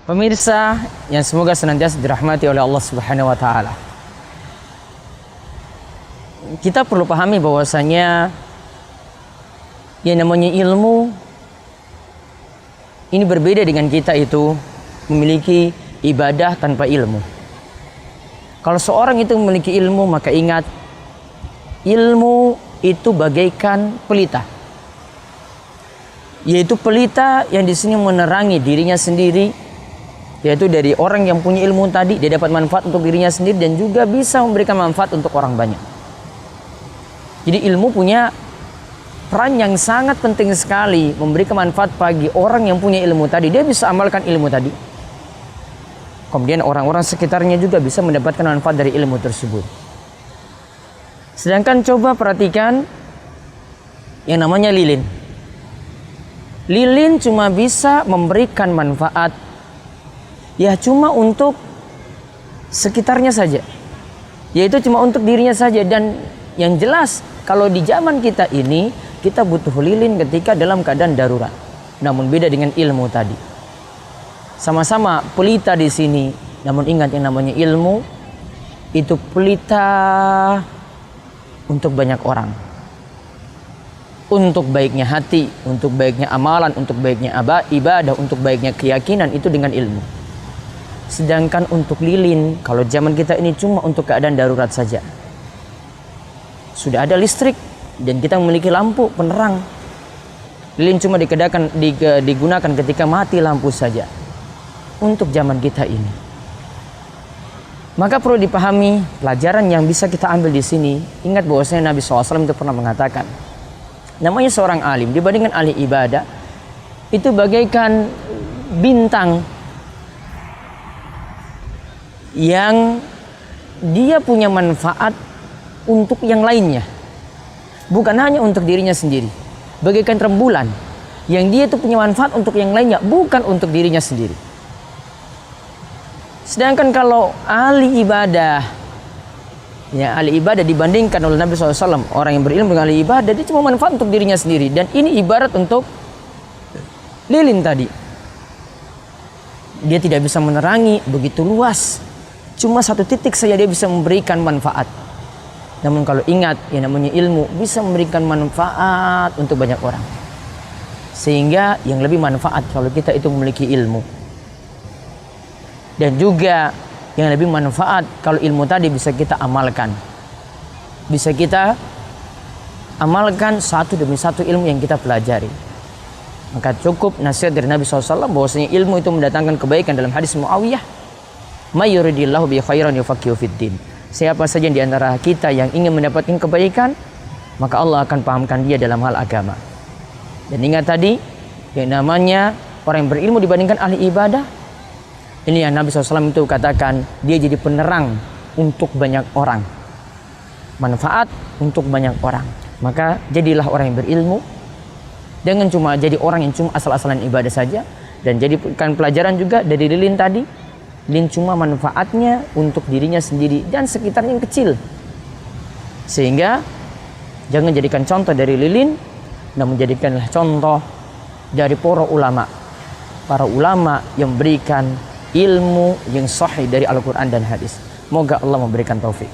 Pemirsa yang semoga senantiasa dirahmati oleh Allah Subhanahu wa taala. Kita perlu pahami bahwasanya yang namanya ilmu ini berbeda dengan kita itu memiliki ibadah tanpa ilmu. Kalau seorang itu memiliki ilmu, maka ingat, ilmu itu bagaikan pelita. Yaitu pelita yang di sini menerangi dirinya sendiri, yaitu dari orang yang punya ilmu tadi, dia dapat manfaat untuk dirinya sendiri dan juga bisa memberikan manfaat untuk orang banyak. Jadi ilmu punya peran yang sangat penting sekali memberikan manfaat bagi orang yang punya ilmu tadi. Dia bisa amalkan ilmu tadi. Kemudian orang-orang sekitarnya juga bisa mendapatkan manfaat dari ilmu tersebut. Sedangkan coba perhatikan yang namanya lilin. Lilin cuma bisa memberikan manfaat ya cuma untuk sekitarnya saja, yaitu cuma untuk dirinya saja. Dan yang jelas kalau di zaman kita ini kita butuh lilin ketika dalam keadaan darurat. Namun beda dengan ilmu tadi, sama-sama pelita di sini, namun ingat yang namanya ilmu itu pelita untuk banyak orang, untuk baiknya hati, untuk baiknya amalan, untuk baiknya ibadah, untuk baiknya keyakinan, itu dengan ilmu. Sedangkan untuk lilin, kalau zaman kita ini cuma untuk keadaan darurat saja. Sudah ada listrik dan kita memiliki lampu penerang. Lilin cuma digunakan ketika mati lampu saja. Untuk zaman kita ini. Maka perlu dipahami pelajaran yang bisa kita ambil di sini. Ingat bahwasanya Nabi SAW itu pernah mengatakan, namanya seorang alim dibandingkan ahli ibadah itu bagaikan bintang yang dia punya manfaat untuk yang lainnya, bukan hanya untuk dirinya sendiri. Bagaikan rembulan yang dia itu punya manfaat untuk yang lainnya, bukan untuk dirinya sendiri. Sedangkan kalau ahli ibadah, ya ahli ibadah dibandingkan oleh Nabi SAW, orang yang berilmu dengan ahli ibadah, dia cuma manfaat untuk dirinya sendiri. Dan ini ibarat untuk lilin tadi, dia tidak bisa menerangi begitu luas. Cuma satu titik saja dia bisa memberikan manfaat. Namun kalau ingat, yang namanya ilmu bisa memberikan manfaat untuk banyak orang. Sehingga yang lebih manfaat kalau kita itu memiliki ilmu. Dan juga yang lebih manfaat kalau ilmu tadi bisa kita amalkan. Bisa kita amalkan satu demi satu ilmu yang kita pelajari. Maka cukup nasihat dari Nabi SAW bahwasanya ilmu itu mendatangkan kebaikan. Dalam hadis Muawiyah, may yuridillahu bi khairan yufaqihu fiddin. Siapa saja di antara kita yang ingin mendapatkan kebaikan, maka Allah akan pahamkan dia dalam hal agama. Dan ingat tadi, yang namanya orang yang berilmu dibandingkan ahli ibadah, ini yang Nabi SAW itu katakan, dia jadi penerang untuk banyak orang, manfaat untuk banyak orang. Maka jadilah orang yang berilmu, jangan cuma jadi orang yang cuma asal-asalan ibadah saja. Dan jadikan pelajaran juga dari lilin tadi, lilin cuma manfaatnya untuk dirinya sendiri dan sekitarnya yang kecil. Sehingga jangan jadikan contoh dari lilin, namun jadikanlah contoh dari para ulama. Para ulama yang berikan ilmu yang sahih dari Al-Quran dan hadis. Moga Allah memberikan taufik.